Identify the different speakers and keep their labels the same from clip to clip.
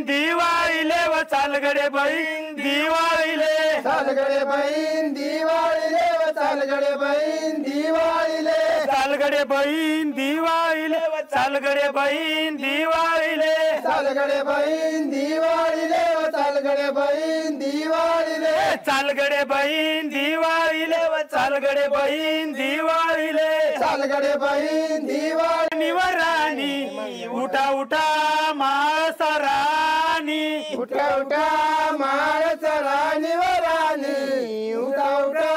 Speaker 1: बहीण दिवाळीले व चाल गडे बहीण दिवाळीले
Speaker 2: चाल गडे बहीण दिवाळीले व चाल गडे बहीण दिवाळीले
Speaker 1: चाल गडे बहीण दिवाळीले व चाल गडे बहीण दिवाळीले
Speaker 2: चाल गडे बहीण दिवाळीले व चाल गडे बहीण दिवाळीले
Speaker 1: चाल गडे बहीण दिवाळीले व चाल गडे बहीण दिवाळीले
Speaker 2: चाल गडे बहीण दिवाळी
Speaker 1: निवराणी उठा उठा माळसराणी
Speaker 2: उठा उठा माळस राणी व राणी उठा उठा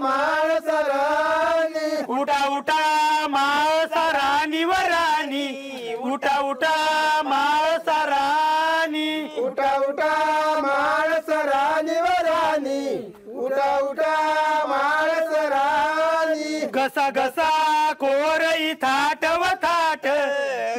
Speaker 2: माळस राणी
Speaker 1: उठा उठा माळसराणी व राणी उठा उठा माळसराणी
Speaker 2: उठा उठा माळस राणी व राणी उठा उठा माळस राणी
Speaker 1: घसा घसा कोरई थाट व थाट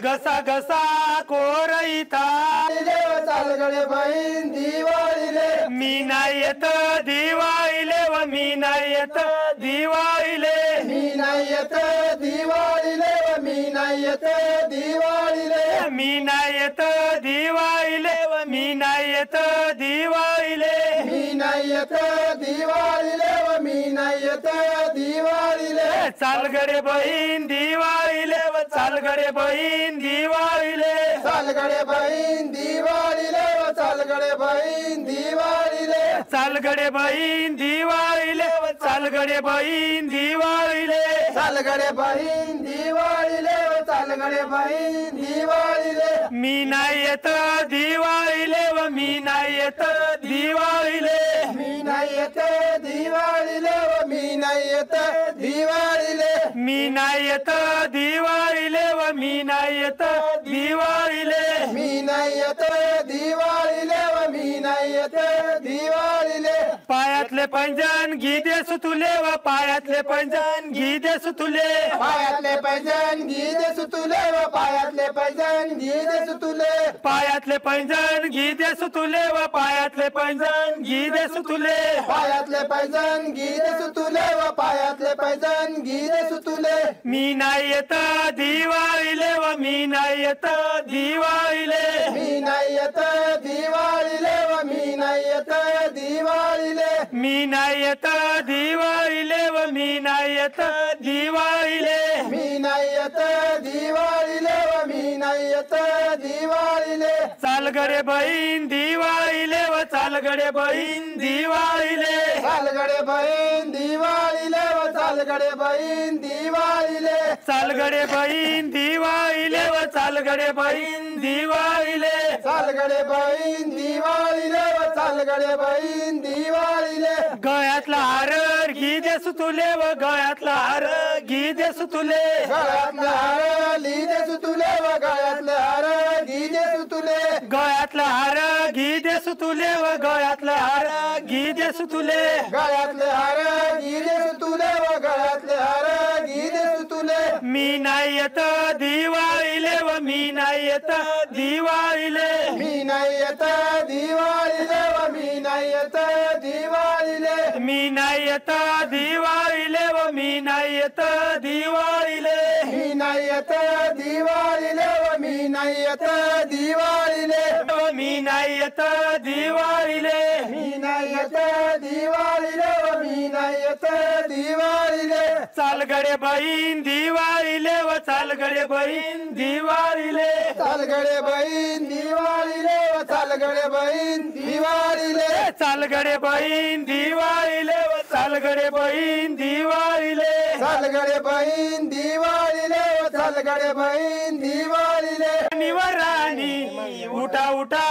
Speaker 1: घसा घसा कोरई थाट
Speaker 2: चाल गडे बहीण दिवाळीले
Speaker 1: मी नाही येत दिवाळीले व मी नाही येत दिवाळीले
Speaker 2: मी नाही येत दिवाळीले व मी नाही येत दिवाळीले
Speaker 1: मी नाही येत दिवाळीले व मी नाही येत दिवाळीले
Speaker 2: मी नाही येत दिवाळीले व मी नाही येत दिवाळीले
Speaker 1: चाल गडे बहीण दिवाळीले व चाल गडे बहीण दिवाळीले
Speaker 2: चाल गडे बहीण दिवाळीले व चाल गडे बहीण दिवाळीले
Speaker 1: चाल गडे बहीण दिवाळीले व चाल गडे बहीण दिवाळीले
Speaker 2: चाल गडे बहीण दिवाळीले व चाल गडे बहीण दिवाळीले
Speaker 1: मी नाही येत दिवाळीले व मी नाही येत दिवाळीले
Speaker 2: मी नाही येत दिवाळीले व मी नाही येत दिवाळीले
Speaker 1: मी नाही येत दिवाळीले व मी नाही येत दिवाळीले
Speaker 2: मी नाही येत दिवाळीले व मी नाही येत दिवाळीले
Speaker 1: पायातले पैंजण घी दे सुतुले व पायातले पैंजण घी दे सुतुले
Speaker 2: पायातले पैजण घी दे सुतुले व पायातले पैजण घी दे सुतुले
Speaker 1: पायातले पैंजण घी दे सुतुले व पायातले पैंजण घी दे सुतुले
Speaker 2: पायातले पैजण घी दे सुतुले व पायातले पैजण घी दे सुतुले
Speaker 1: मी नाही येत दिवाळीले व मी नाही येत दिवाळीले
Speaker 2: मी नाही येत दिवाळीले व मी नाही येत दिवाळीले
Speaker 1: मी नाही येत दिवाळीले व मी नाही येत दिवाळीले
Speaker 2: मी नाही येत दिवाळीले व मी नाही येत दिवाळीले
Speaker 1: चाल गडे बहीण दिवाळीले व चाल गडे बहीण दिवाळीले
Speaker 2: चाल गडे बहीण दिवाळीले व चाल गडे बहीण दिवाळीले
Speaker 1: चाल गडे बहीण दिवाळीले व चाल गडे बहीण दिवाळीले
Speaker 2: चाल गडे बहीण दिवाळीले व चाल गडे बहीण दिवाळीले
Speaker 1: गळ्यातला हार घी दे सुतुले व गळ्यातला हार घी दे सुतुले
Speaker 2: गळ्यातले हार ली दे सुतुले व गळ्यातले हार घी दे सुतुले
Speaker 1: गळ्यातला हार घी दे सुतुले व गळ्यातला हार घी दे सुतुले
Speaker 2: गळ्यातले हार घी दे सुतुले व गळ्यातले हार घी दे सुतुले
Speaker 1: मी नाही येत दिवाळीले व मी नाही येत दिवाळीले
Speaker 2: मी नाही येत दिवाळीले व मी नाही येत दिवाळीले
Speaker 1: मी नाही येत दिवाळीले व मी नाही येत दिवाळीले
Speaker 2: मी नाही येत दिवाळीले व मी नाही येत दिवाळीले
Speaker 1: व मी नाही येत दिवाळीले
Speaker 2: मी नाही येत दिवाळीले व मी नाही येत दिवाळीले
Speaker 1: चाल गडे बहीण दिवाळीले व चाल गडे बहीण दिवाळीले
Speaker 2: चाल गडे बहीण दिवाळीले व चाल गडे बहीण दिवाळीले
Speaker 1: चाल गडे बहीण दिवाळीले व चाल गडे बहीण दिवाळीले
Speaker 2: चाल गडे बहीण दिवाळीले व चाल गडे बहीण दिवाळीले
Speaker 1: निवराणी उठा उठा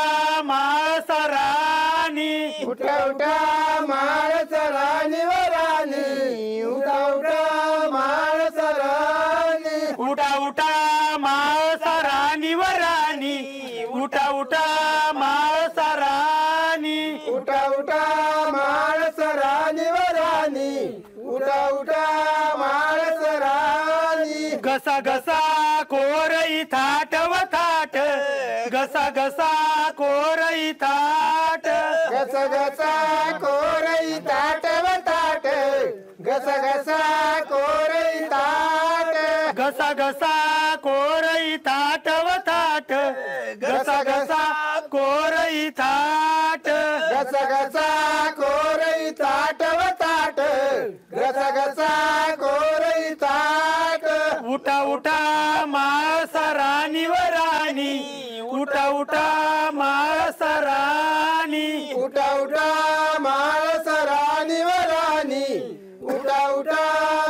Speaker 1: माळसराणी
Speaker 2: उठा उठा माळस राणी व राणी उठा उठा माळस राणी
Speaker 1: उठा उठा माळसराणी व राणी उठा उठा माळसराणी
Speaker 2: उठा उठा माळस राणी व राणी उठा उठा माळस राणी
Speaker 1: घसा घसा कोरई थाट व थाट घसा घसा कोरई थाट
Speaker 2: घस घसा कोरई ताट व ताट घस घसा कोरई ताट
Speaker 1: घसा घसा कोरई थाट व थाट घसा घसा कोरई थाट
Speaker 2: घसा घसा कोरई ताट व ताट घसा घसा कोरई ताट
Speaker 1: उठा उठा माळसरानी व राणी उठा उठा माळसरानी
Speaker 2: उठा उठा माळसरानी व राणी उठा उठा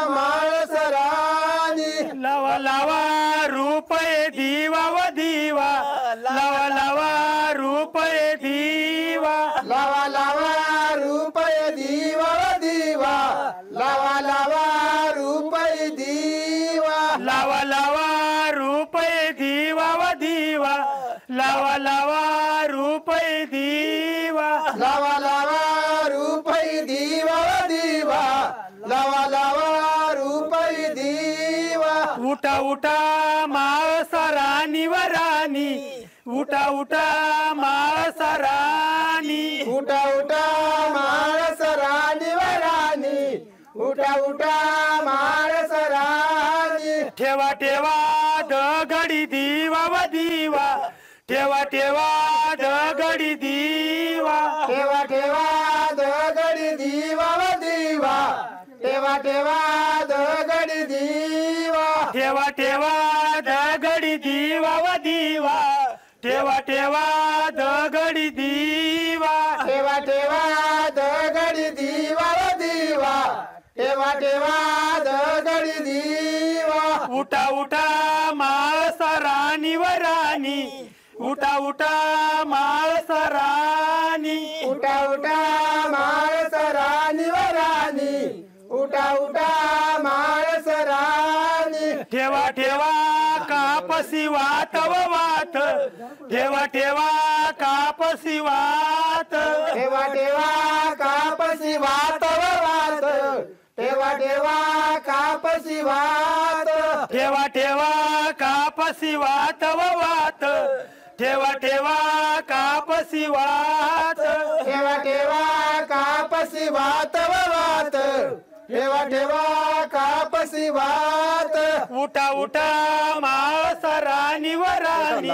Speaker 2: माळसरानी
Speaker 1: लावा लावा रुपये दिवा व दिवा लावा लावा रुपये दिवा
Speaker 2: लावा लावा रुपये दिवा व दिवा लावा लावा रुपये दिवा
Speaker 1: लावा लावा रुपये दिवा व दिवा लावा लावा रुपये दिवा
Speaker 2: लावा लावा रुपये दिवा व दिवा लावा लावा रुपये दिवा
Speaker 1: उठा उठा माळसरानी व राणी उठा उठा माळसरानी
Speaker 2: उठा उठा माळसरानी व राणी उठा उठा माळसरानी
Speaker 1: ठेवा ठेवा दगडी दिवा व दिवा ठेवा ठेवा दगडी दिवा
Speaker 2: ठेवा ठेवा दगडी दिवा व दिवा ठेवा ठेवा दगडी दिवा
Speaker 1: ठेवा ठेवा दगडी दिवा व दिवा ठेवा ठेवा दगडी दिवा
Speaker 2: ठेवा ठेवा दगडी दिवा व दिवा ठेवा ठेवा दगडी दिवा
Speaker 1: उठा उठा माळसरानी व राणी उठा उठा माळसरानी
Speaker 2: उठा उठा माळसरानी व राणी उठा उठा माळसरानी
Speaker 1: ठेवा ठेवा कापसी वात व वात ठेवा ठेवा कापसी वात
Speaker 2: ठेवा ठेवा कापसी वात व वात ठेवा ठेवा कापसी वात
Speaker 1: ठेवा ठेवा कापसी वात व वात ठेवा ठेवा कापसी वात
Speaker 2: ठेवा ठेवा कापसी वात व वात ठेवा ठेवा कापसी वात
Speaker 1: उठा उठा माळसरानी व राणी